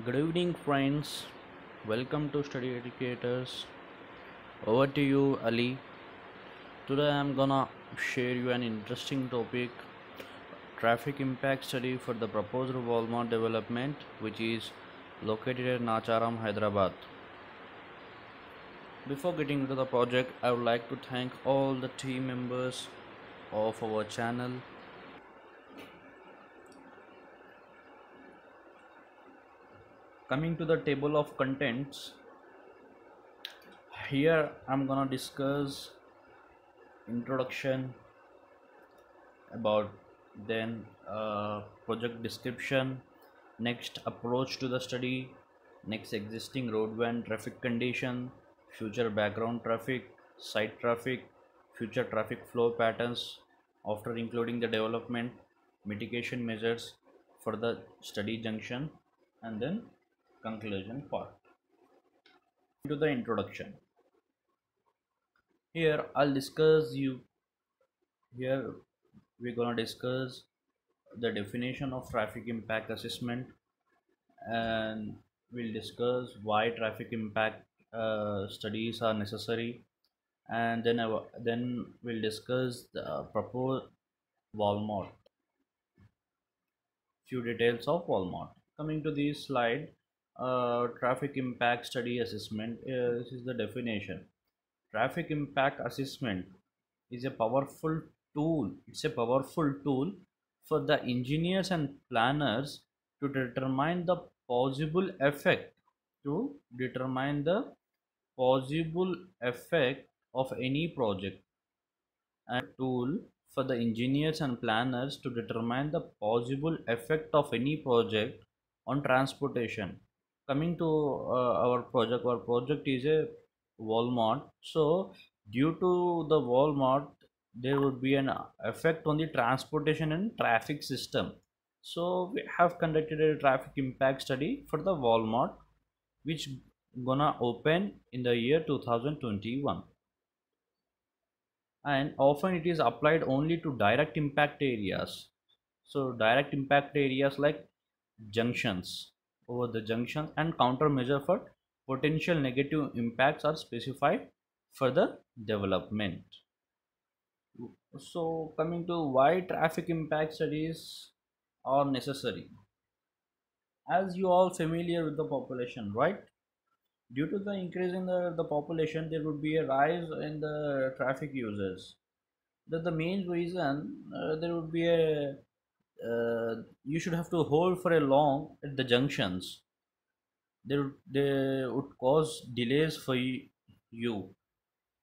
Good evening, friends. Welcome to Study Educators. Over to you, Ali. Today I'm gonna share you an interesting topic, traffic impact study for the proposed Walmart development, which is located at Nacharam, Hyderabad. Before getting into the project, I would like to thank all the team members of our channel. Coming to the table of contents, here I'm gonna discuss introduction about, then project description, next approach to the study, next existing roadway and traffic condition, future background traffic, site traffic, future traffic flow patterns, after including the development mitigation measures for the study junction, and then conclusion part. To the introduction, here I'll discuss you here we're gonna discuss the definition of traffic impact assessment, and we'll discuss why traffic impact studies are necessary, and then we'll discuss the proposed Walmart, few details of Walmart. Coming to this slide, traffic impact study assessment, this is the definition. Traffic impact assessment is a powerful tool. It's a powerful tool for the engineers and planners to determine the possible effect to determine the possible effect of any project, and tool for the engineers and planners to determine the possible effect of any project on transportation. Coming to our project is a Walmart. So due to the Walmart, there would be an effect on the transportation and traffic system. So we have conducted a traffic impact study for the Walmart, which gonna open in the year 2021, and often it is applied only to direct impact areas. So direct impact areas like junctions, over the junction, and countermeasure for potential negative impacts are specified for the development. So coming to why traffic impact studies are necessary, as you all familiar with the population, right? Due to the increase in the population, there would be a rise in the traffic users. The main reason, there would be a you should have to hold for a long at the junctions. They would cause delays for you.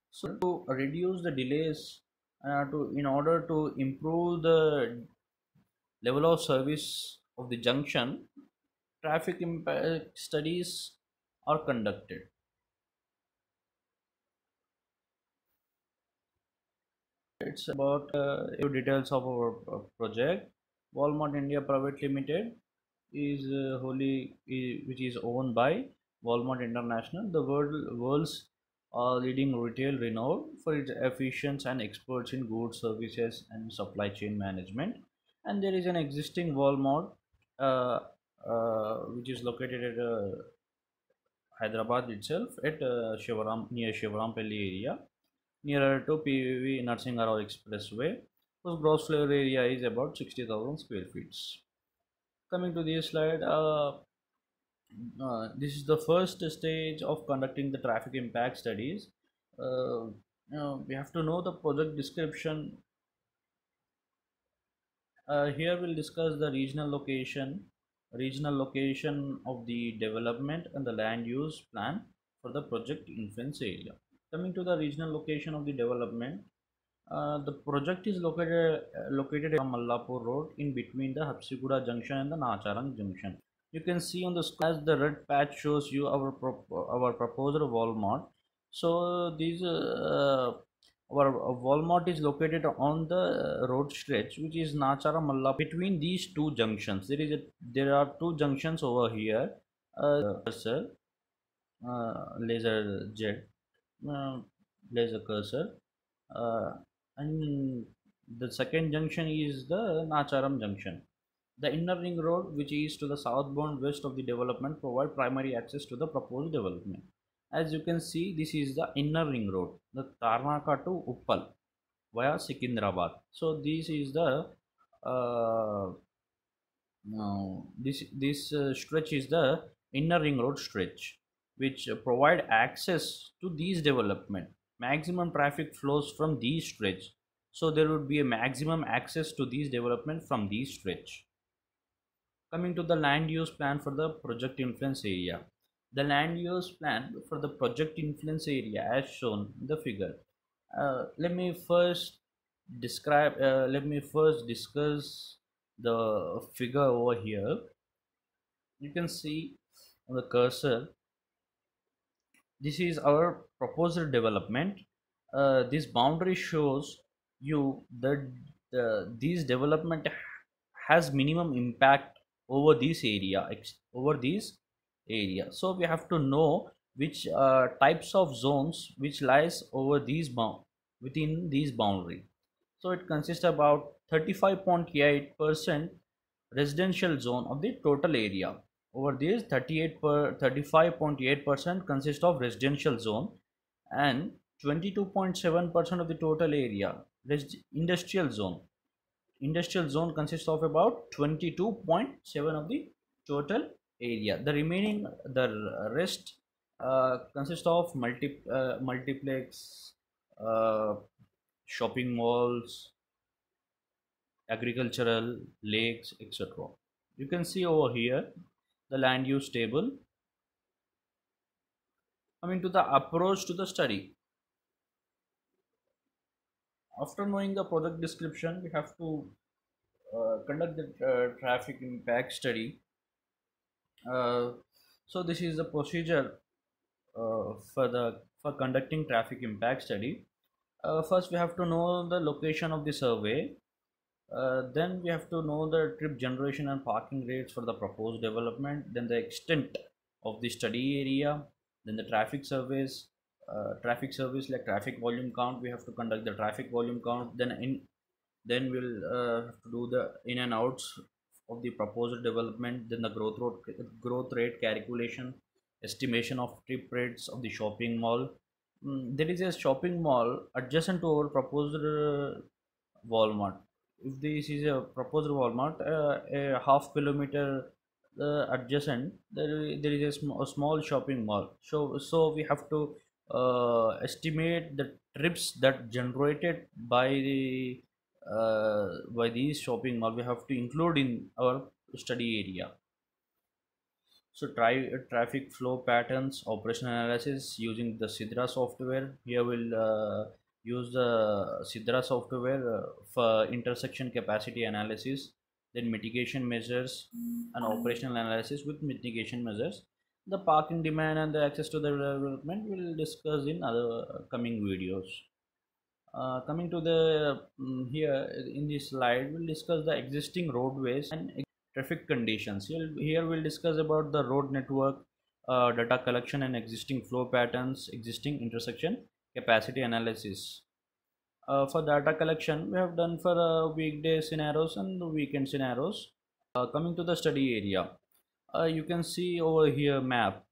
So to reduce the delays, to in order to improve the level of service of the junction, traffic impact studies are conducted. It's about few details of our project. Walmart India Private Limited is which is owned by Walmart International, the world's leading retail renowned for its efficiency and experts in goods, services, and supply chain management. And there is an existing Walmart, uh, which is located at Hyderabad itself, at near Shivarampalli area, nearer to PVV Nursing Rao Expressway, whose gross floor area is about 60,000 square feet. Coming to this slide, this is the first stage of conducting the traffic impact studies. We have to know the project description. Here we'll discuss the regional location of the development and the land use plan for the project influence area. Coming to the regional location of the development, the project is located on Mallapur Road, in between the Hapsiguda Junction and the Nacharam Junction. You can see on the screen as the red patch shows you our proposed Walmart. So these our Walmart is located on the road stretch, which is Nachara Mallapur. Between these two junctions, there are two junctions over here. Cursor, laser jet, uh, laser cursor, uh, and the second junction is the Nacharam junction. The inner ring road, which is to the southbound west of the development, provide primary access to the proposed development. As you can see, this is the inner ring road, the Tarnaka to Uppal via Secunderabad. So this is the uh, this stretch is the inner ring road stretch, which provide access to these development. Maximum traffic flows from these stretch, so there would be a maximum access to these development from these stretch. Coming to the land use plan for the project influence area. The land use plan for the project influence area as shown in the figure. Let me first let me first discuss the figure over here. You can see on the cursor, this is our proposed development. This boundary shows you that these development has minimum impact over this area, so we have to know which types of zones which lies over these within these boundary. So it consists about 35.8% residential zone of the total area. Over these 35.8% consist of residential zone, and 22.7% of the total area industrial zone. Industrial zone consists of about 22.7 of the total area. The remaining, the rest consists of multiplex, uh, shopping malls, agricultural, lakes, etc. You can see over here the land use table. Coming to the approach to the study. After knowing the project description, we have to conduct the traffic impact study. Uh, so this is the procedure for conducting traffic impact study. First, we have to know the location of the survey. Then we have to know the trip generation and parking rates for the proposed development. Then the extent of the study area. Then the traffic service like traffic volume count. We have to conduct the traffic volume count. Then we'll have to do the in and outs of the proposed development. Then the growth rate calculation, estimation of trip rates of the shopping mall. There is a shopping mall adjacent to our proposed Walmart. If this is a proposed Walmart, a half kilometer adjacent, there is a small shopping mall. So we have to estimate the trips that generated by these shopping mall. We have to include in our study area. So try traffic flow patterns, operational analysis using the Sidra software. Here we'll use the Sidra software for intersection capacity analysis, then mitigation measures and operational analysis with mitigation measures. The parking demand and the access to the development we'll discuss in other coming videos. Coming to the here in this slide, we'll discuss the existing roadways and traffic conditions. Here we'll discuss about the road network, data collection and existing flow patterns, existing intersection capacity analysis. For data collection, we have done for weekday scenarios and the weekend scenarios. Coming to the study area, you can see over here map.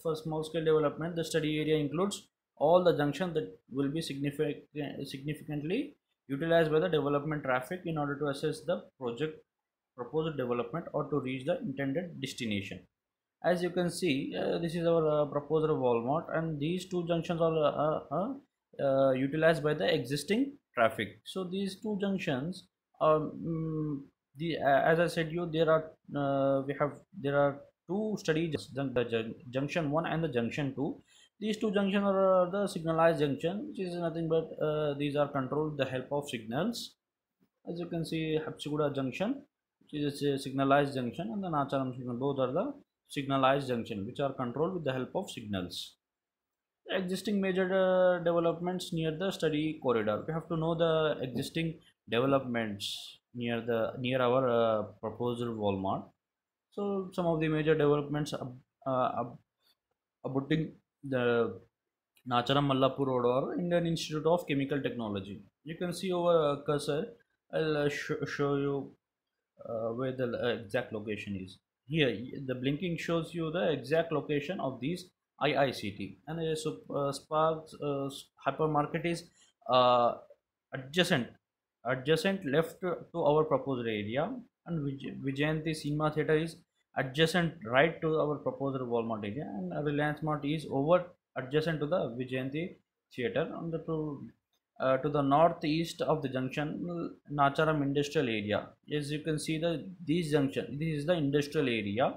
For small scale development, the study area includes all the junctions that will be significantly utilized by the development traffic in order to assess the project proposed development or to reach the intended destination. As you can see, this is our proposed Walmart, and these two junctions are utilized by the existing traffic. So these two junctions, as I said you, there are two study the junction 1 and the junction 2. These two junctions are the signalized junction, which is nothing but these are controlled with the help of signals. As you can see, Habsiguda junction, which is a signalized junction, and the Nacharam junction, both are the signalized junction, which are controlled with the help of signals. Existing major developments near the study corridor. We have to know the existing developments near our proposed Walmart. So some of the major developments abutting the Nacharam Mallapur Road or Indian Institute of Chemical Technology. You can see over cursor. I'll show you where the exact location is. Here, the blinking shows you the exact location of these IICT, and Sparks hypermarket is uh, adjacent left to our proposed area, and Vijayanti Cinema Theatre is adjacent right to our proposed Walmart area, and Reliance Mart is over adjacent to the Vijayanti Theatre. On the to the northeast of the junction, Nacharam industrial area. As you can see, this junction, this is the industrial area,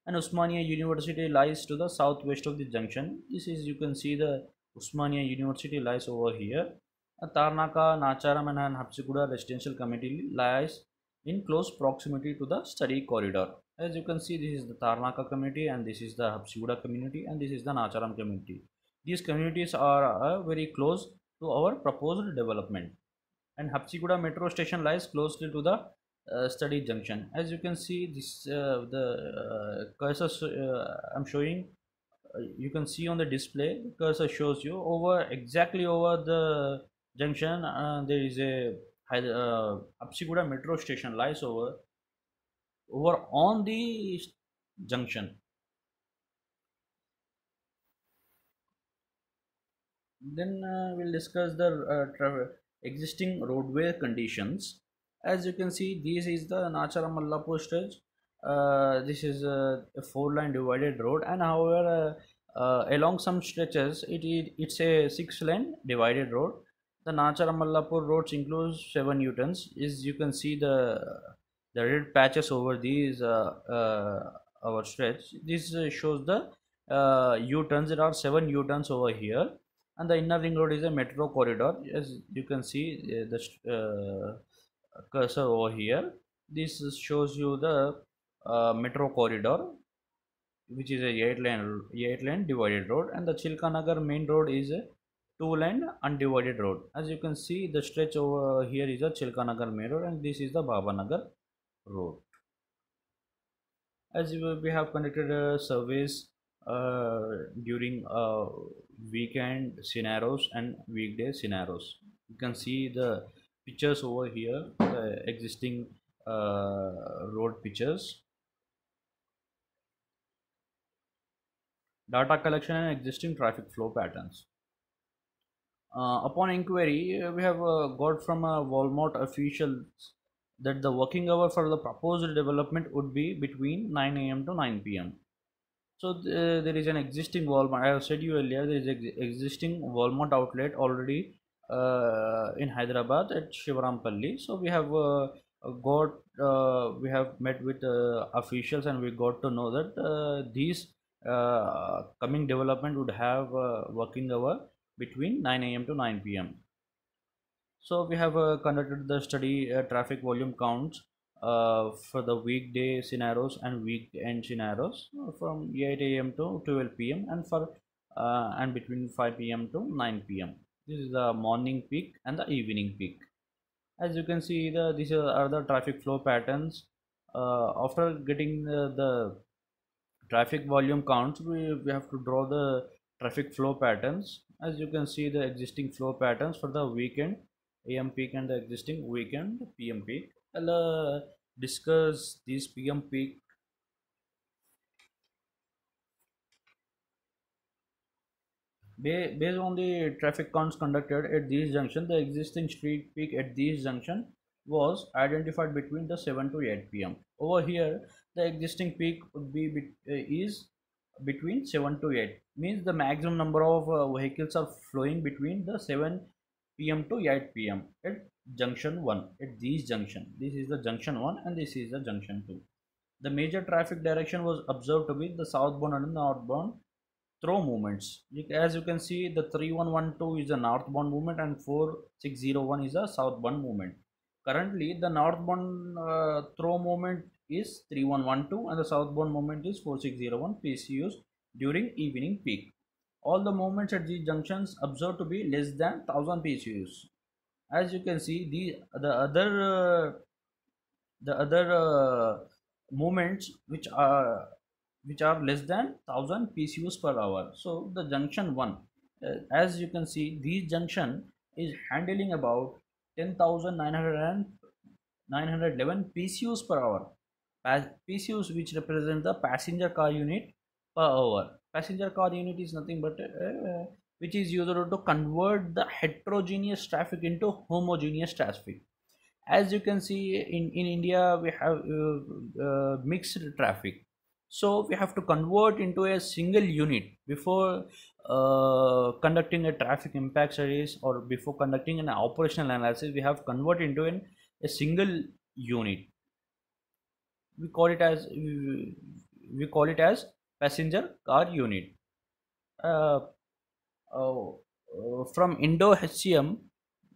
and Usmania University lies to the southwest of the junction. This is, you can see, the Usmania University lies over here. Tarnaka, Nacharam and Hapsiguda residential community lies in close proximity to the study corridor. As you can see, this is the Tarnaka community, and this is the Hapsiguda community, and this is the Nacharam community. These communities are very close to our proposed development, and Hapsiguda metro station lies closely to the study junction. As you can see, this the cursor I'm showing, you can see on the display, the cursor shows you over exactly over the junction. There is a Hapsiguda metro station lies over on the junction. Then we'll discuss the existing roadway conditions. As you can see, this is the Nachara Mallapur stretch. This is a four-line divided road, and however, along some stretches, it's a six-lane divided road. The Nachara Mallapur roads includes 7 U-turns. Is you can see the red patches over these our stretch. This shows the U-turns. There are 7 U-turns over here, and the inner ring road is a metro corridor. As you can see, the cursor over here, this shows you the metro corridor, which is a 8 lane divided road, and the Chilkanagar main road is a 2 lane undivided road. As you can see, the stretch over here is a Chilkanagar main road, and this is the Bhabanagar road. As we have conducted surveys during weekend scenarios and weekday scenarios. You can see the pictures over here, the existing road pictures, data collection and existing traffic flow patterns. Upon inquiry, we have got from Walmart officials that the working hour for the proposed development would be between 9 a.m. to 9 p.m. So there is an existing Walmart. I have said you earlier, there is an existing Walmart outlet already in Hyderabad at Shivarampalli. So we have we have met with officials, and we got to know that these coming development would have working hour between 9 a.m. to 9 p.m. So we have conducted the study traffic volume counts for the weekday scenarios and weekend scenarios from 8 a.m. to 12 p.m. and for and between 5 p.m. to 9 p.m. This is the morning peak and the evening peak. As you can see, these are the traffic flow patterns. After getting the traffic volume counts, we have to draw the traffic flow patterns. As you can see, the existing flow patterns for the weekend AM peak and the existing weekend PM peak. I'll discuss these PM peak. Based on the traffic counts conducted at this junction, the existing street peak at this junction was identified between the 7 to 8 p.m. Over here, the existing peak would be is between 7 to 8. Means the maximum number of vehicles are flowing between the 7 p.m. to 8 p.m. at junction 1. At this junction, this is the junction 1 and this is the junction 2. The major traffic direction was observed to be the southbound and northbound through movements. As you can see, the 3112 is a northbound movement and 4601 is a southbound movement. Currently, the northbound throw movement is 3112 and the southbound movement is 4601 PCUs during evening peak. All the movements at these junctions observed to be less than 1000 PCUs. As you can see, the other movements which are less than 1000 PCUs per hour. So the junction 1, as you can see, this junction is handling about 10,900 911 PCUs per hour. PCUs, which represent the passenger car unit per hour. Passenger car unit is nothing but which is used to convert the heterogeneous traffic into homogeneous traffic. As you can see, in India we have mixed traffic, so we have to convert into a single unit before conducting a traffic impact studies, or before conducting an operational analysis. We have convert into a single unit. We call it as passenger car unit. uh, uh, from Indo HCM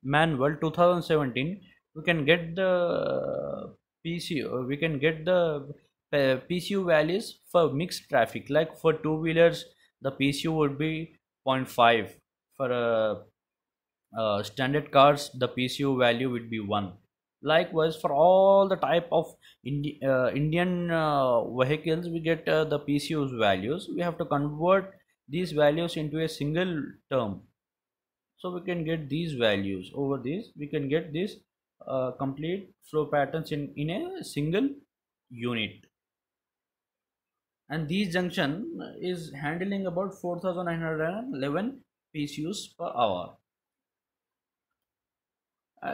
manual 2017, we can get the we can get the PCU values for mixed traffic. Like for two wheelers, the PCU would be zero point 0.5. For standard cars, the PCU value would be 1. Likewise, for all the type of Indian vehicles, we get the PCU's values. We have to convert these values into a single term, so we can get these values. Over these, we can get this complete flow patterns in a single unit. And this junction is handling about 4911 PCUs per hour.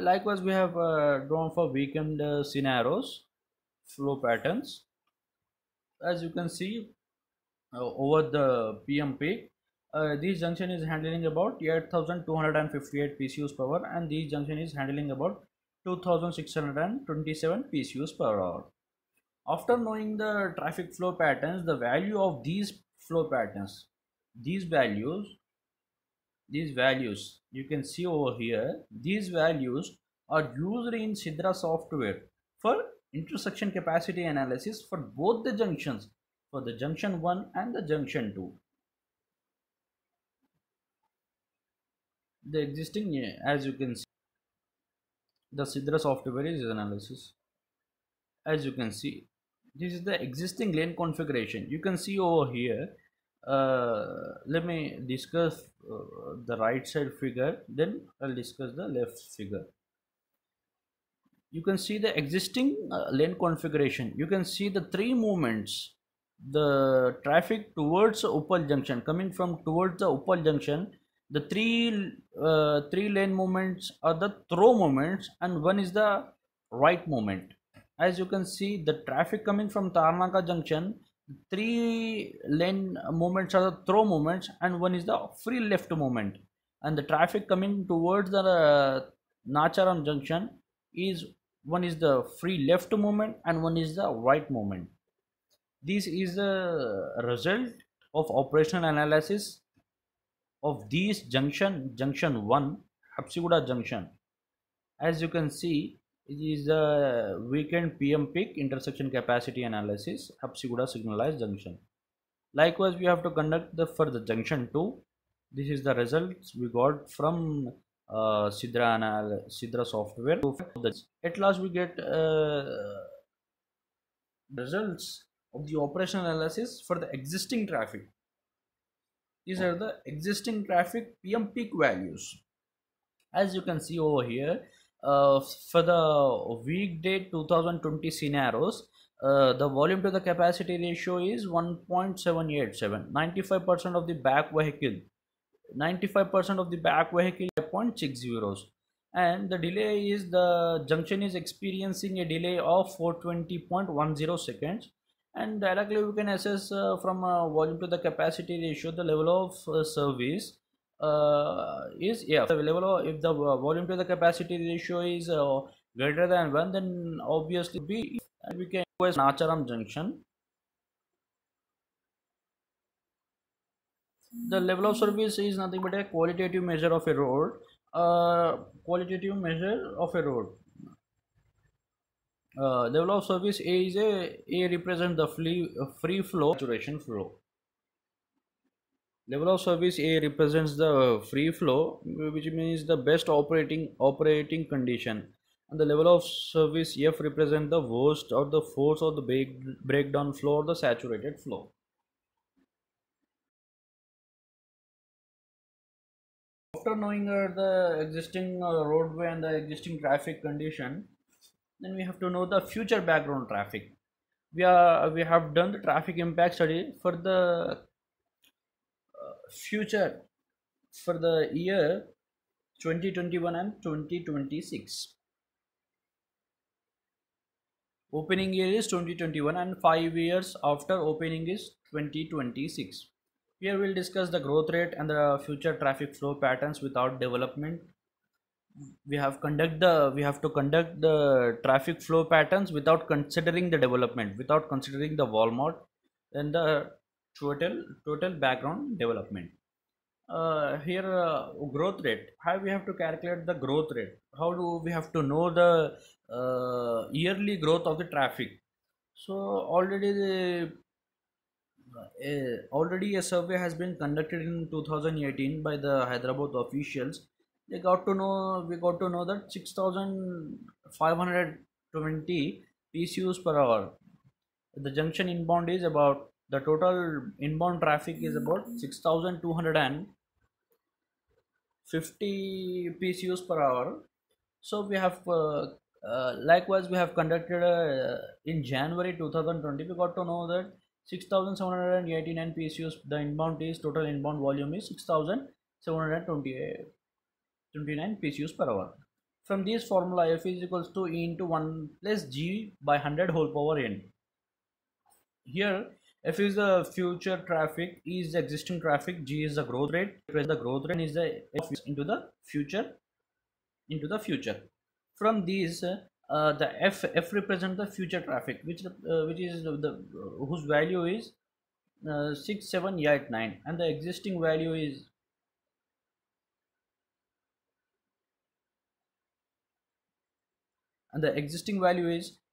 Likewise, we have drawn for weekend scenarios flow patterns. As you can see, over the PM peak, this junction is handling about 8258 PCUs per hour, and this junction is handling about 2627 PCUs per hour. After knowing the traffic flow patterns, the value of these flow patterns, these values, you can see over here, these values are used in Sidra software for intersection capacity analysis for both the junctions, for the junction 1 and the junction 2. The existing, as you can see, the Sidra software is analysis. As you can see, this is the existing lane configuration. You can see over here. Let me discuss the right side figure, then I'll discuss the left figure. You can see the existing lane configuration. You can see the three movements. The traffic towards Uppal junction, coming from towards the Uppal junction, the three lane movements are the throw movements, and one is the right movement. As you can see, the traffic coming from Tarnaka junction, three lane movements are the throw movements, and one is the free left movement. And the traffic coming towards the Nacharam junction is, one is the free left movement and one is the right movement. This is the result of operational analysis of these junction 1, Hapsiguda junction. As you can see, it is the weekend PM peak intersection capacity analysis, Hapsiguda signalized junction. Likewise, we have to conduct the for the junction 2. This is the results we got from Sidra software. At last, we get results of the operational analysis for the existing traffic. These are the existing traffic PM peak values. As you can see over here, for the weekday 2020 scenarios, the volume to the capacity ratio is 1.787. 95% of the back vehicle, 95% of the back vehicle 5.60, and the delay is, the junction is experiencing a delay of 420.10 seconds. And directly we can assess from volume to the capacity ratio the level of service is, yeah, the level of, if the volume to the capacity ratio is greater than 1, then obviously B, and we can use Nacharam junction. The level of service is nothing but a qualitative measure of a road. Qualitative measure of a road. Level of service A is A represents the free flow saturation flow. Level of service A represents the free flow, which means the best operating condition, and the level of service F represents the worst or the force or the breakdown flow or the saturated flow. After knowing the existing roadway and the existing traffic condition, Then we have to know the future background traffic. We have done the traffic impact study for the future for the year 2021 and 2026. Opening year is 2021 and 5 years after opening is 2026. Here we'll discuss the growth rate and the future traffic flow patterns without development. We have to conduct the traffic flow patterns without considering the development, without considering the Walmart and the total background development. Here growth rate, how we have to calculate the growth rate, how do we have to know the yearly growth of the traffic. So already a survey has been conducted in 2018 by the Hyderabad officials. We got to know that 6520 PCUs per hour. The junction inbound is about, the total inbound traffic is about 6250 PCUs per hour. So we have likewise we have conducted in January 2020, we got to know that 6789 PCUs, the inbound is, total inbound volume is 6729 PCUs per hour. From this formula, F is equals to E into 1 plus G by 100 whole power n. Here F is the future traffic, E is the existing traffic, G is the growth rate, the growth rate is the F into the future. From these the F represents the future traffic, which is the whose value is 6789, and the existing value is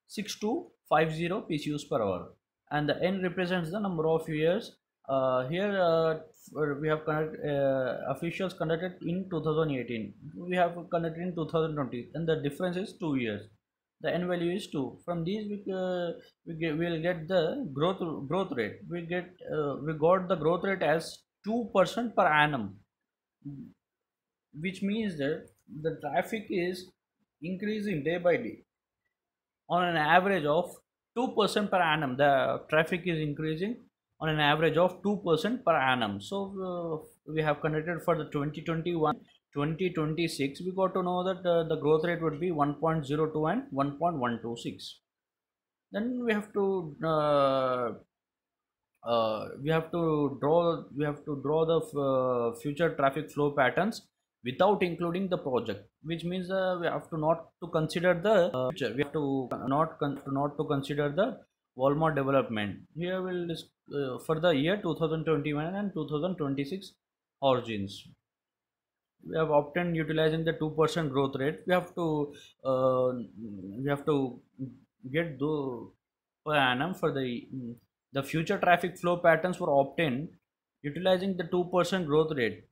6250 PCUs per hour, and the N represents the number of years. Here we have officials conducted in 2018, we have conducted in 2020, and the difference is 2 years. The N value is 2. From these we'll get the growth rate. We got the growth rate as 2% per annum, which means that the traffic is increasing day by day on an average of 2% per annum. The traffic is increasing on an average of 2% per annum. So we have conducted for the 2021 2026, we got to know that the growth rate would be 1.02 and 1.126. Then we have to draw the future traffic flow patterns without including the project, which means we have to not to consider the future. We have to not to consider the Walmart development. Here we'll for the year 2021 and 2026 origins, we have obtained utilizing the 2% growth rate. We have to get the per annum for the future traffic flow patterns were obtained utilizing the 2% growth rate.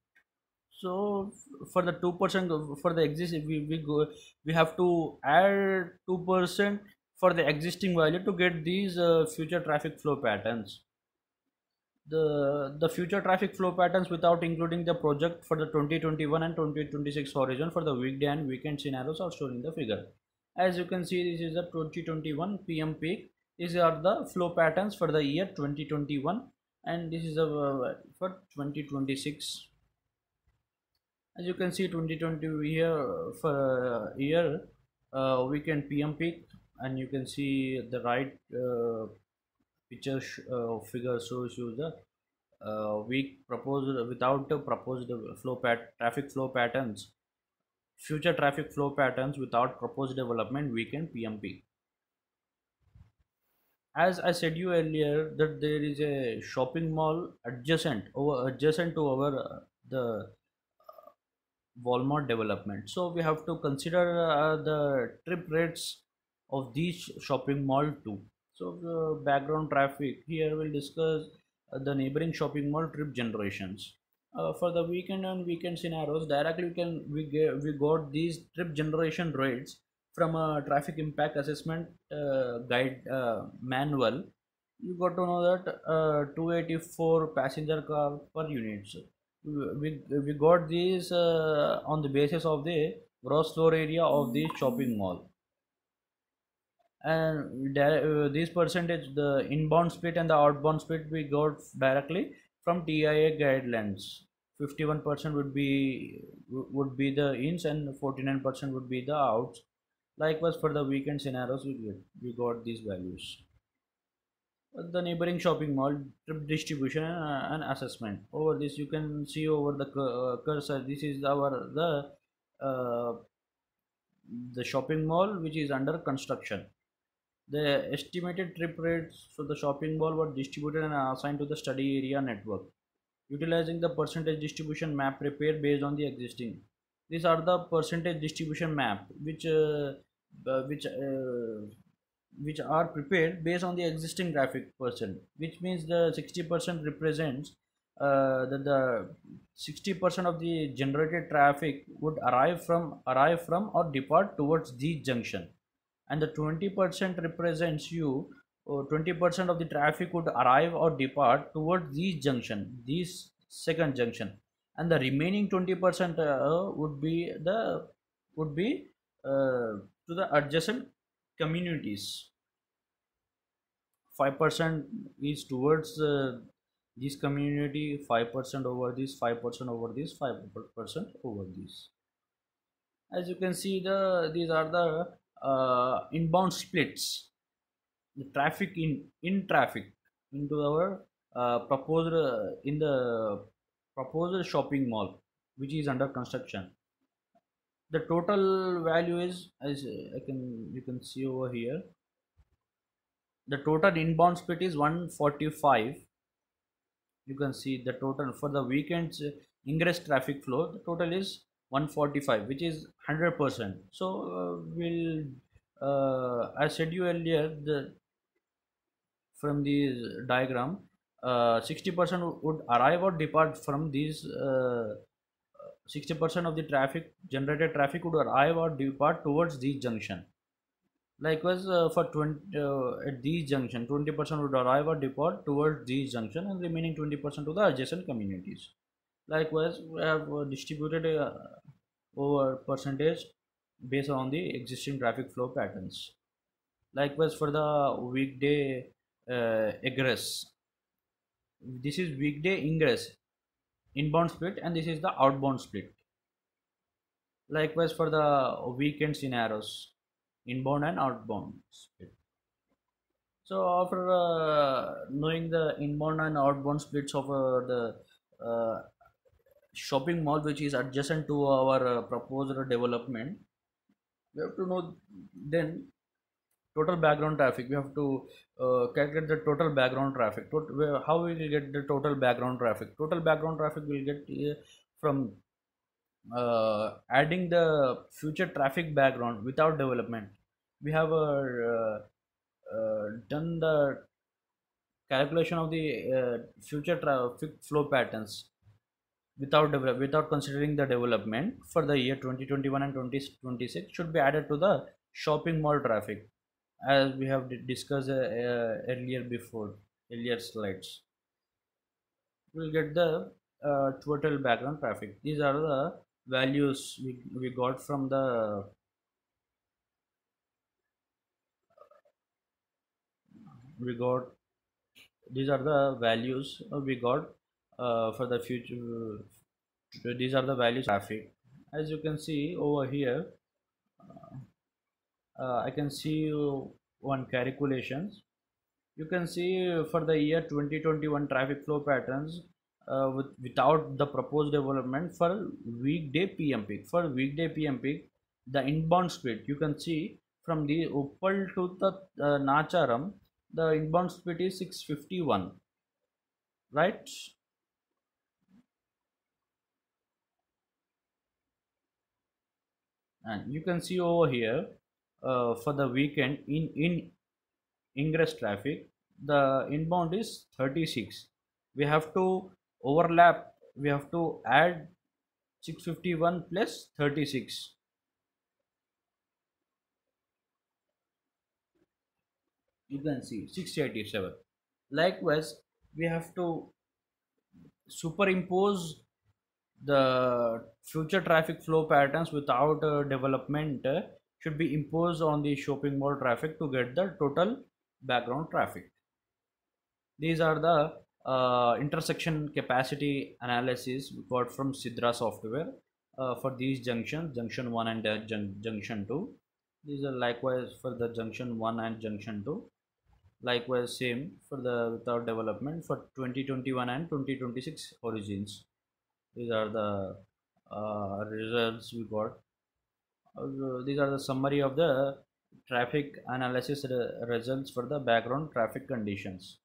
So for the 2% for the existing, we have to add 2% for the existing value to get these future traffic flow patterns. The future traffic flow patterns without including the project for the 2021 and 2026 horizon for the weekday and weekend scenarios are shown in the figure. As you can see, this is the 2021 PM peak. These are the flow patterns for the year 2021, and this is for 2026. As you can see, 2020 here for year weekend PM peak, and you can see the right picture figure shows you the week proposed without the proposed traffic flow patterns, future traffic flow patterns without proposed development weekend PM peak. As I said you earlier that there is a shopping mall adjacent to our the Walmart development, so we have to consider the trip rates of these shopping mall too. So the background traffic, here we'll discuss the neighboring shopping mall trip generations. For the weekend and weekend scenarios, directly we got these trip generation rates from a traffic impact assessment guide manual. You got to know that 284 passenger car per unit. So we got these on the basis of the gross floor area of the shopping mall. and this percentage, the inbound split and the outbound split, we got directly from TIA guidelines. 51% would be the ins and 49% would be the outs. Likewise for the weekend scenarios, we got these values. The neighboring shopping mall, trip distribution and assessment. Over this you can see over the cursor, this is uh, the shopping mall which is under construction. The estimated trip rates for the shopping mall were distributed and assigned to the study area network, utilizing the percentage distribution map prepared based on the existing. These are the percentage distribution map uh, which uh, which are prepared based on the existing traffic percent, which means the 60% represents that the 60% of the generated traffic would arrive from or depart towards the junction, and the 20% represents you, 20% of the traffic would arrive or depart towards this second junction, and the remaining 20% would be to the adjacent communities. 5% is towards this community, 5% over this, 5% over this, 5% over this. As you can see, these are the inbound splits, the traffic in traffic into our proposed in the proposed shopping mall which is under construction. The total value is, as you can see over here, the total inbound split is 145. You can see the total for the weekends ingress traffic flow, the total is 145, which is 100%. So we'll I said you earlier, the from the diagram, 60% would arrive or depart from these 60% of the traffic, generated traffic, would arrive or depart towards the junction. Likewise, for 20 at these junction, 20% would arrive or depart towards these junction, and remaining 20% to the adjacent communities. Likewise, we have distributed over percentage based on the existing traffic flow patterns. Likewise, for the weekday egress, this is weekday ingress, inbound split, and this is the outbound split. Likewise, for the weekend scenarios, inbound and outbound split. So after knowing the inbound and outbound splits of the shopping mall which is adjacent to our proposed development, we have to know then total background traffic. We have to calculate the total background traffic. How we will get the total background traffic? Total background traffic will get from adding the future traffic background without development. We have done the calculation of the future traffic flow patterns without considering the development for the year 2021 and 2026 should be added to the shopping mall traffic, as we have discussed earlier slides. We'll get the total background traffic. These are the values we got from the we got these are the values we got for the future. These are the values traffic. As you can see over here, I can see one calculations. You can see for the year 2021 traffic flow patterns without the proposed development for weekday PM peak. For weekday PM peak, the inbound split, you can see from the Uppal to the Nacharam, the inbound split is 651, right? And you can see over here for the weekend in ingress traffic, the inbound is 36. We have to overlap, we have to add 651 plus 36. You can see 687. Likewise, we have to superimpose the future traffic flow patterns without development should be imposed on the shopping mall traffic to get the total background traffic. These are the intersection capacity analysis we got from Sidra software for these junctions, junction 1 and junction 2. These are likewise for the junction 1 and junction 2. Likewise, same for the without development for 2021 and 2026 origins. These are the results we got. These are the summary of the traffic analysis results for the background traffic conditions.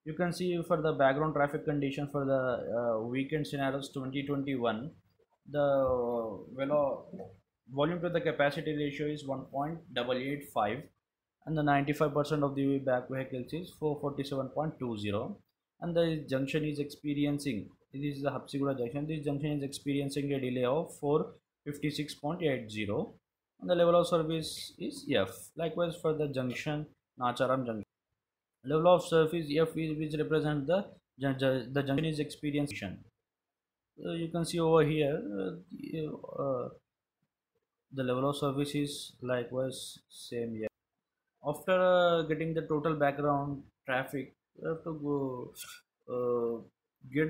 You can see for the background traffic condition for the weekend scenarios 2021, the volume to the capacity ratio is 1.885, and the 95% of the back vehicles is 447.20, and the junction is experiencing, this is the Hapsiguda junction, this junction is experiencing a delay of 456.80, and the level of service is F. Likewise for the junction Nacharam junction, level of surface F is which represent the junction is experiencing. You can see over here the level of surface is likewise same here. After getting the total background traffic, we have to go we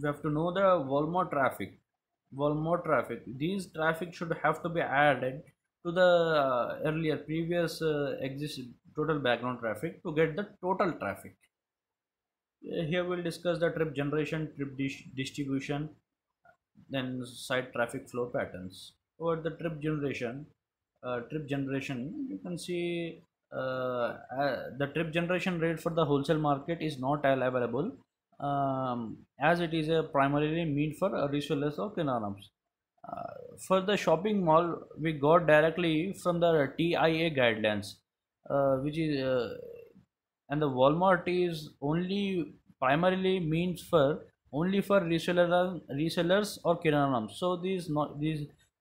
have to know the Walmart traffic. Walmart traffic. These traffic should have to be added to the earlier previous exist total background traffic to get the total traffic. Here we'll discuss the trip generation, distribution, then site traffic flow patterns. Over the trip generation, you can see the trip generation rate for the wholesale market is not available, as it is a primarily meant for resellers or kinarams. For the shopping mall, we got directly from the TIA guidelines, which is and the Walmart is only primarily means for only for resellers or kiranam. So these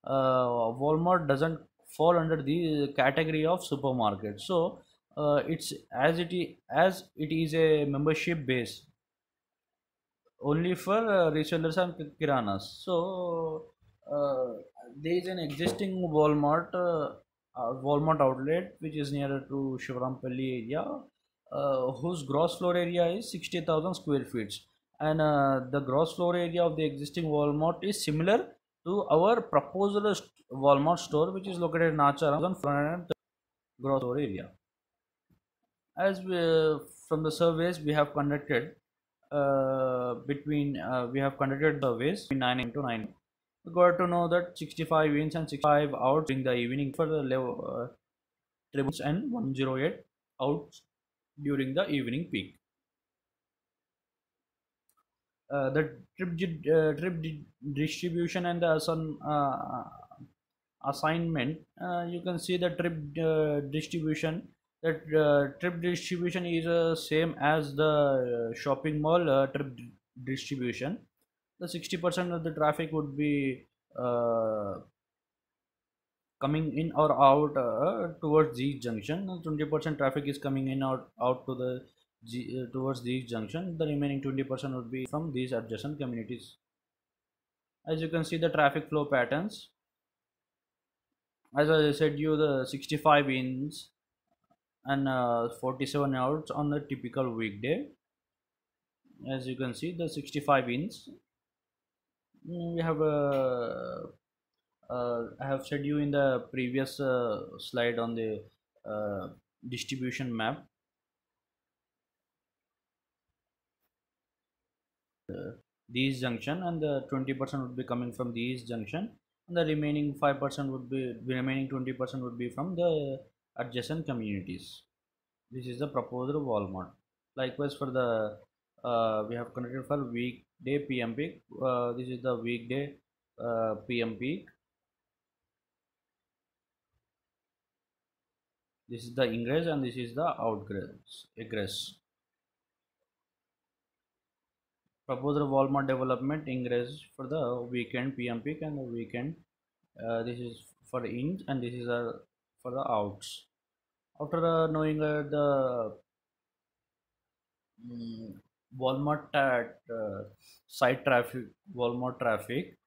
Walmart doesn't fall under the category of supermarket. So it's as it is a membership base only for resellers and kiranas. So there is an existing Walmart outlet which is nearer to Shivrampalli area, whose gross floor area is 60,000 square feet, and the gross floor area of the existing Walmart is similar to our proposed Walmart store, which is located in Nacharam, 400 gross floor area. As from the surveys we have conducted we have conducted surveys between 9 to 9, we got to know that 65 ins and 65 outs during the evening for the tribunes, and 108 outs during the evening peak. The distribution and the assignment, you can see the distribution, that trip distribution is same as the shopping mall distribution. The 60% of the traffic would be coming in or out towards these junction. 20% traffic is coming in or out to the towards these junction. The remaining 20% would be from these adjacent communities. As you can see the traffic flow patterns, as I said you, the 65 ins and 47 outs on the typical weekday. As you can see the 65 ins, we have I have said you in the previous slide on the distribution map. These junction, and the 20% would be coming from these junction, and the remaining 5% would be remaining 20% would be from the adjacent communities. This is the proposed Walmart. Likewise for the we have conducted for weekday PM peak. This is the weekday PM peak. This is the ingress and this is the egress. Proposed Walmart development ingress for the weekend PM peak and the weekend. This is for the ins and this is for the outs. After knowing the Walmart site traffic, Walmart traffic,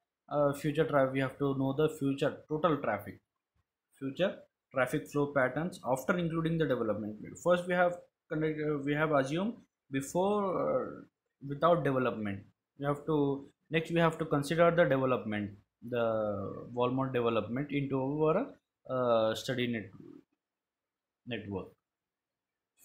future traffic, we have to know the future total traffic. future traffic flow patterns after including the development period. First, we have assumed before without development. We have to next we have to consider the development, the Walmart development into our study network.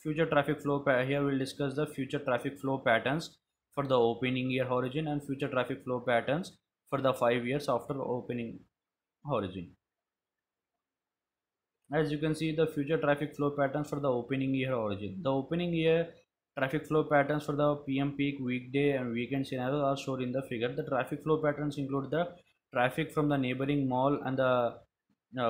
Future traffic flow here we'll discuss the future traffic flow patterns for the opening year horizon and future traffic flow patterns for the 5 years after opening horizon. As you can see, the future traffic flow patterns for the opening year origin. The opening year traffic flow patterns for the PM peak, weekday and weekend scenarios are shown in the figure. The traffic flow patterns include the traffic from the neighboring mall and the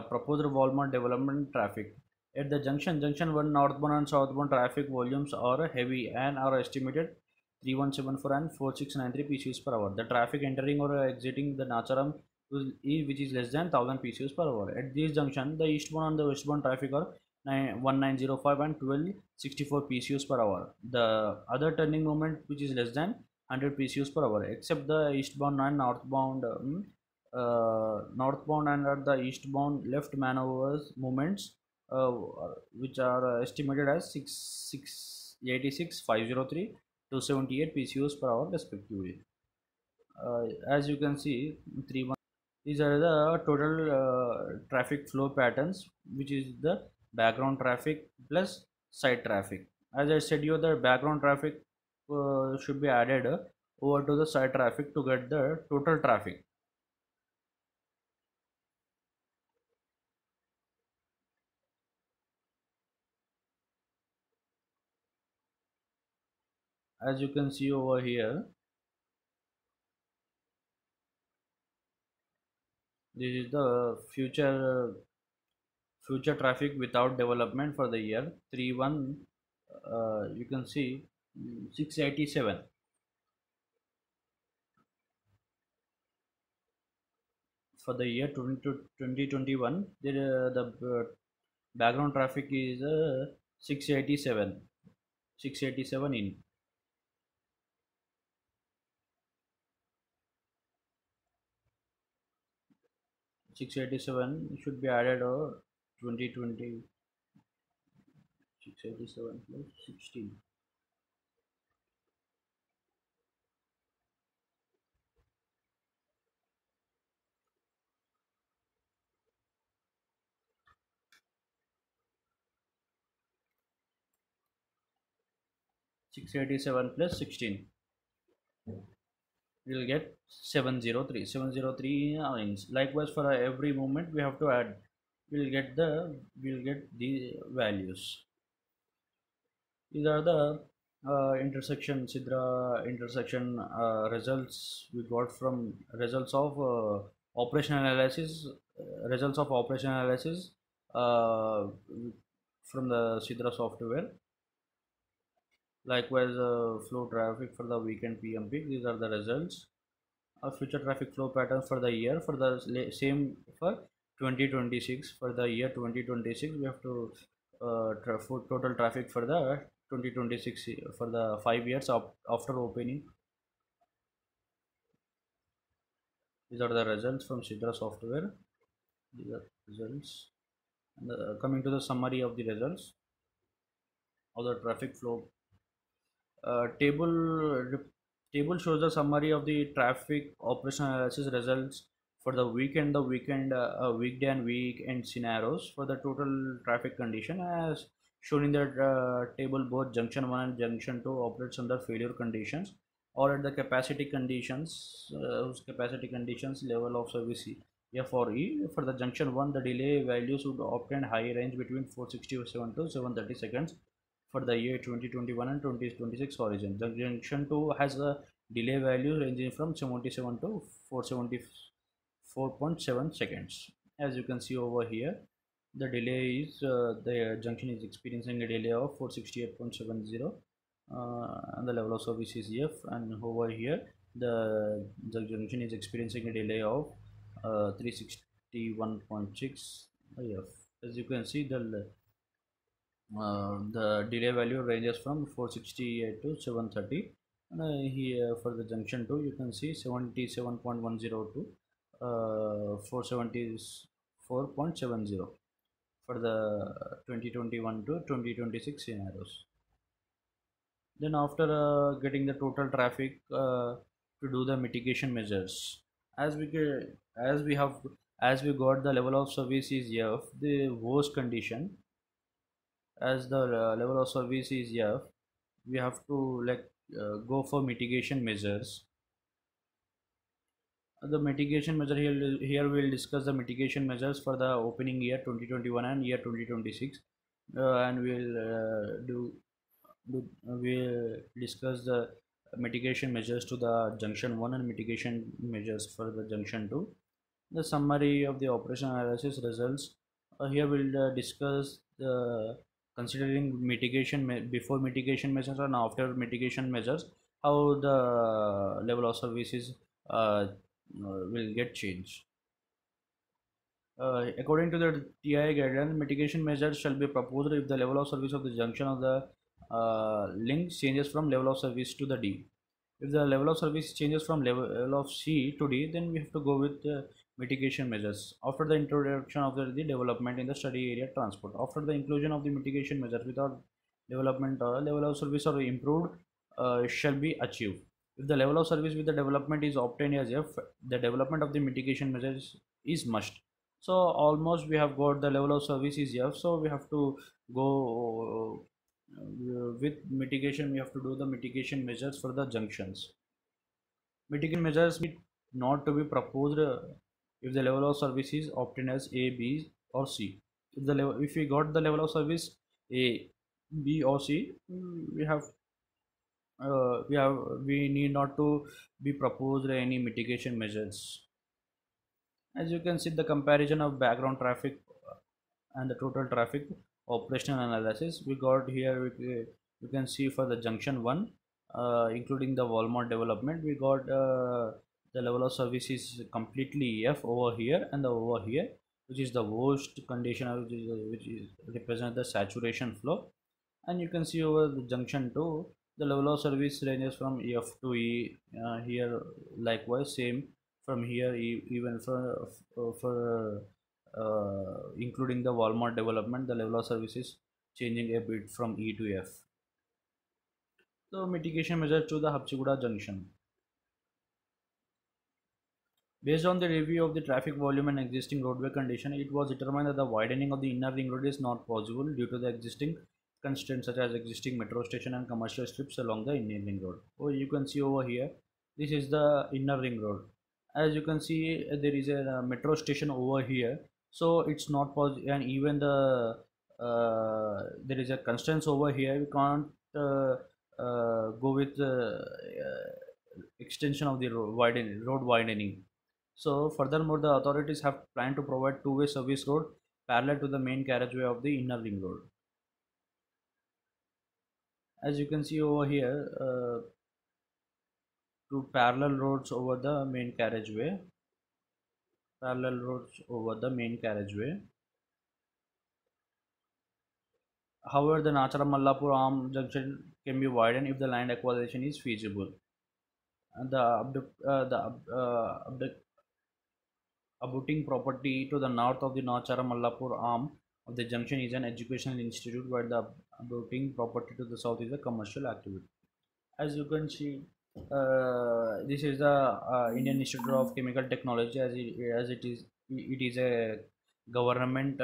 proposed Walmart development traffic. At the junction 1 northbound and southbound traffic volumes are heavy and are estimated 3174 and 4693 PCUs per hour. The traffic entering or exiting the Nacharam which is less than 1000 PCUs per hour. At this junction, the eastbound and the westbound traffic are 1905 and 1264 PCUs per hour. The other turning moment which is less than 100 PCUs per hour, except the eastbound and northbound and at the eastbound left maneuvers movements, which are estimated as 686, 503, 278 PCUs per hour respectively. As you can see, these are the total traffic flow patterns, which is the background traffic plus side traffic. As I said, you the background traffic should be added over to the side traffic to get the total traffic. As you can see over here, this is the future traffic without development for the year 31. You can see 687 for the year 2021. The background traffic is 687 687 in 687 should be added 2020 687 plus 16 687 plus 16 we'll get 703 inch. Likewise for every moment we have to add, we'll get the values. These are the intersection Sidra intersection results we got from results of operational analysis results of operational analysis uh, from the Sidra software. Likewise, flow traffic for the weekend PM peak. These are the results of future traffic flow patterns for the year for the same for 2026. For the year 2026, we have to total traffic for the 2026 for the 5 years after opening. These are the results from Sidra software. These are results. And coming to the summary of the results of the traffic flow table shows the summary of the traffic operational analysis results for the weekday and weekend scenarios for the total traffic condition. As shown in the table, both junction 1 and junction 2 operates under failure conditions or at the capacity conditions, whose capacity conditions level of service F or E. For the junction 1, the delay values would obtain high range between 467 to 730 seconds for the year 2021 and 2026 horizon. The junction 2 has a delay value ranging from 77 to 474.7 seconds. As you can see over here, the delay is the junction is experiencing a delay of 468.70 and the level of service is F, and over here the junction is experiencing a delay of 361.6 F. As you can see, the delay value ranges from 468 to 730, and here for the junction 2 you can see 77.10 to 474.70. for the 2021 to 2026 scenarios. Then after getting the total traffic to do the mitigation measures, as we get, as we got the level of service is F, the worst condition, as the level of service is F, we have to like go for mitigation measures. The mitigation measure here we'll discuss the mitigation measures for the opening year 2021 and year 2026, and we'll discuss the mitigation measures to the junction 1 and mitigation measures for the junction 2. The summary of the operation analysis results. Here we'll discuss the considering before mitigation measures and after mitigation measures, how the level of services will get changed. According to the TIA guidelines, mitigation measures shall be proposed if the level of service of the junction of the link changes from level of service to the D. If the level of service changes from level of C to D, then we have to go with mitigation measures. After the introduction of the development in the study area transport, after the inclusion of the mitigation measures without development, level of service or improved shall be achieved. If the level of service with the development is obtained as F, the development of the mitigation measures is must. So almost we have got the level of service is F, so we have to go with mitigation. We have to do the mitigation measures for the junctions. Mitigation measures need not to be proposed if the level of service is obtained as A, B, or C. If we got the level of service A, B, or C, we need not to be proposed any mitigation measures. As you can see, the comparison of background traffic and the total traffic operational analysis we got here. You can see for the junction 1, including the Walmart development, we got the level of service is completely F over here and over here, which is the worst condition, which is represent the saturation flow. And you can see over the junction 2, the level of service ranges from F to E. Here likewise same from here, even for including the Walmart development, the level of service is changing a bit from E to F. So mitigation measures to the Habsiguda junction. Based on the review of the traffic volume and existing roadway condition, it was determined that the widening of the inner ring road is not possible due to the existing constraints such as existing metro station and commercial strips along the inner ring road. Oh, you can see over here, this is the inner ring road. As you can see, there is a metro station over here, so it's not possible, and even there is a constraints over here. We can't go with extension of the road widening. So furthermore, the authorities have planned to provide two-way service road parallel to the main carriageway of the inner ring road. As you can see over here, two parallel roads over the main carriageway. Parallel roads over the main carriageway. However, the Nacharam Mallapur arm junction can be widened if the land acquisition is feasible. And the abutting property to the north of the Nacharam Mallapur arm of the junction is an educational institute, while the abutting property to the south is a commercial activity. As you can see, this is the Indian Institute of Chemical Technology. It is a government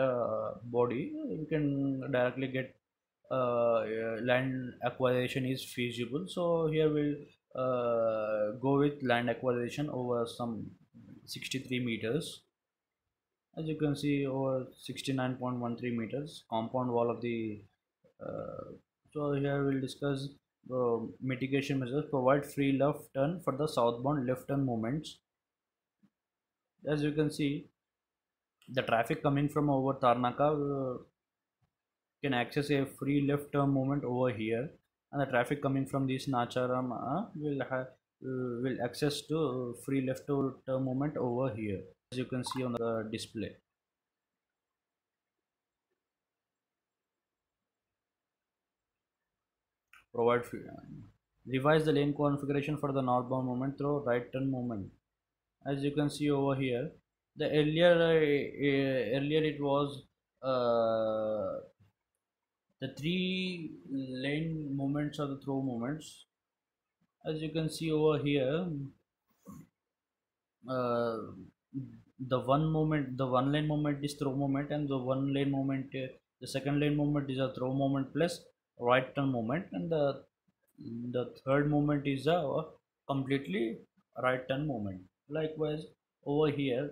body. You can directly get land acquisition is feasible. So here we'll go with land acquisition over some 63 meters. As you can see, over 69.13 meters compound wall of the so here we'll discuss mitigation measures. Provide free left turn for the southbound left turn movements. As you can see, the traffic coming from over Tarnaka can access a free left turn movement over here, and the traffic coming from this Nacharam will access to free left turn movement over here, as you can see on the display. Provide free, revise the lane configuration for the northbound movement through right turn movement. As you can see over here, the earlier it was uh, the three lane movements or the throw movements. As you can see over here, uh, the one lane movement is throw movement, and the one lane movement, the second lane movement is a throw movement plus right turn movement, and the third movement is a completely right turn movement. Likewise, over here,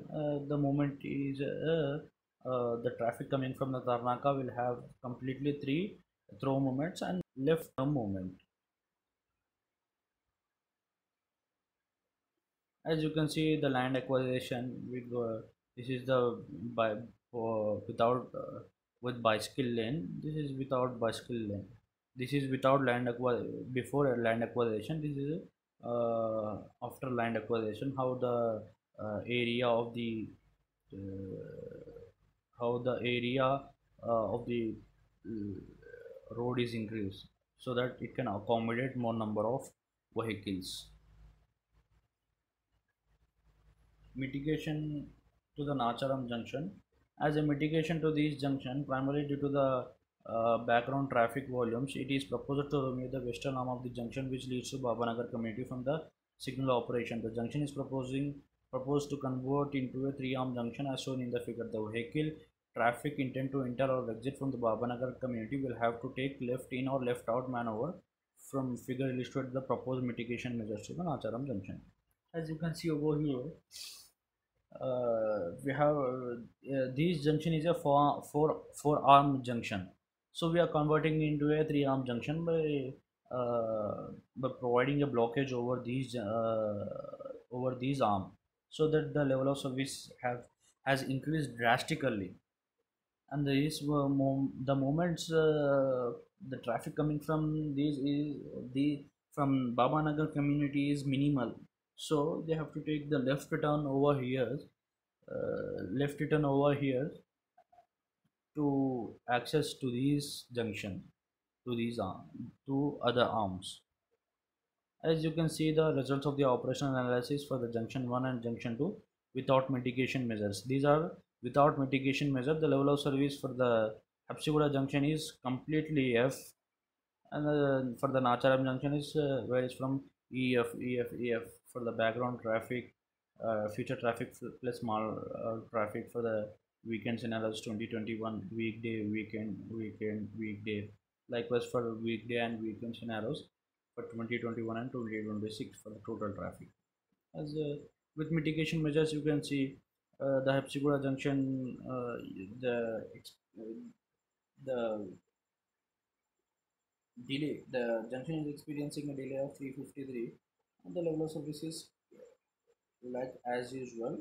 the movement is the traffic coming from the Tarnaka will have completely three throw movements and left turn movement. As you can see, the land acquisition, we go, this is the by for without with bicycle lane. This is without bicycle lane. This is without before land acquisition. This is after land acquisition, how the area of the uh, how the area of the road is increased, so that it can accommodate more number of vehicles. Mitigation to the Nacharam junction. As a mitigation to this junction, primarily due to the background traffic volumes, it is proposed to remove the western arm of the junction, which leads to Babanagar community from the signal operation. The junction is proposed to convert into a three-arm junction as shown in the figure. The vehicle traffic intent to enter or exit from the Babanagar community will have to take left in or left out maneuver from figure illustrated the proposed mitigation measures to the Nacharam junction. As you can see over here, we have this junction is a four arm junction, so we are converting into a three arm junction by providing a blockage over these arm, so that the level of service have has increased drastically. And the moments the traffic coming from these is the from Babanagar community is minimal, so they have to take the left turn over here to access to these junction, to these two other arms. As you can see, the results of the operational analysis for the junction 1 and junction 2 without mitigation measures. These are without mitigation measure. The level of service for the Hapsiguda junction is completely F, and for the Nacharam junction is varies from EF for the background traffic, future traffic plus small traffic for the weekend scenarios 2021 weekday, weekday. Likewise for weekday and weekend scenarios for 2021 and 2026 for the total traffic. As with mitigation measures, you can see the Hepsigura junction, the delay. The junction is experiencing a delay of 353, and the level of service is like as usual.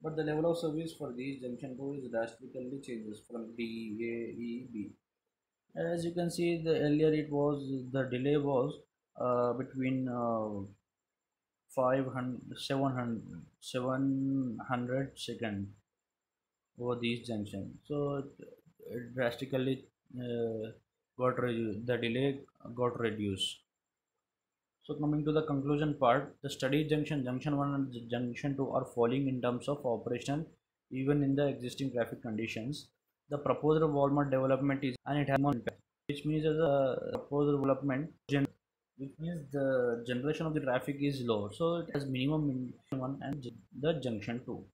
But the level of service for these junction 2 is drastically changes from DAEB. As you can see, the earlier it was the delay was between 500 700 second over these junction, so it drastically uh, got reduced, the delay got reduced. So coming to the conclusion part, the study junction 1 and junction 2 are falling in terms of operational even in the existing traffic conditions. The proposed Walmart development is and it has more impact, which means that the proposed development which means the generation of the traffic is low, so it has minimum in junction 1 and the junction 2.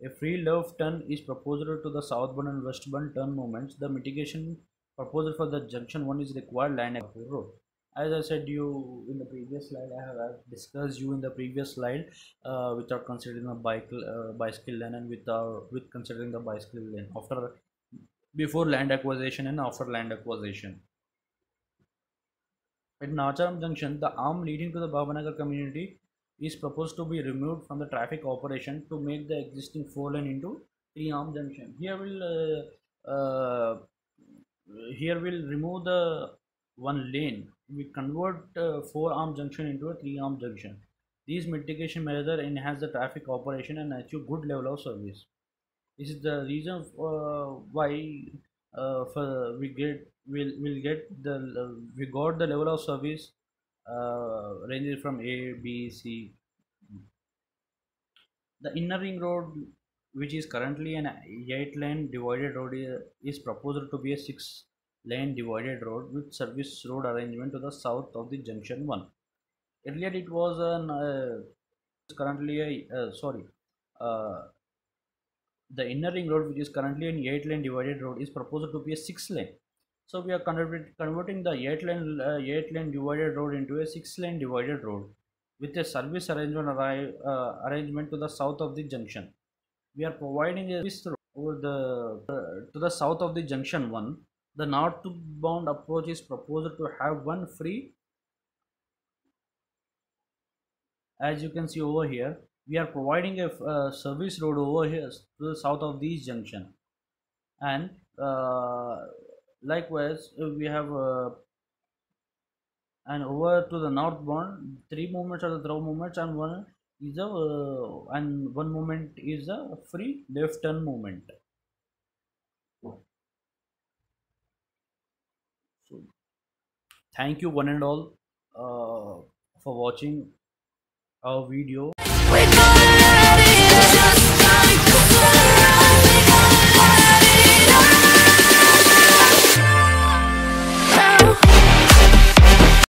A free left turn is proposed to the southbound and westbound turn movements. The mitigation proposed for the junction 1 is required line road. As I said you in the previous slide, I have discussed you in the previous slide without considering the bicycle lane and with considering the bicycle lane after before land acquisition and after land acquisition. At Nacharam Junction, the arm leading to the Bhavanagar community is proposed to be removed from the traffic operation to make the existing 4 lane into 3 arm junction. Here we'll remove the 1 lane. We convert 4 arm junction into a 3 arm junction. These mitigation measures enhance the traffic operation and achieve good level of service. This is the reason why for we'll get the we got the level of service ranges from A, B, C. The inner ring road which is currently an 8-lane divided road, is proposed to be a 6-lane divided road with service road arrangement to the south of the junction 1. Earlier it was an currently a uh, the inner ring road, which is currently an 8-lane divided road, is proposed to be a 6-lane. So we are converting the 8-lane divided road into a 6-lane divided road with a service arrangement to the south of the junction. We are providing a service road over to the south of the junction 1. The northbound approach is proposed to have one free, as you can see over here. We are providing a service road over here to the south of this junction, and likewise we have and over to the northbound, three movements are the throw movements, and one movement is a free left turn movement. So thank you one and all for watching our video.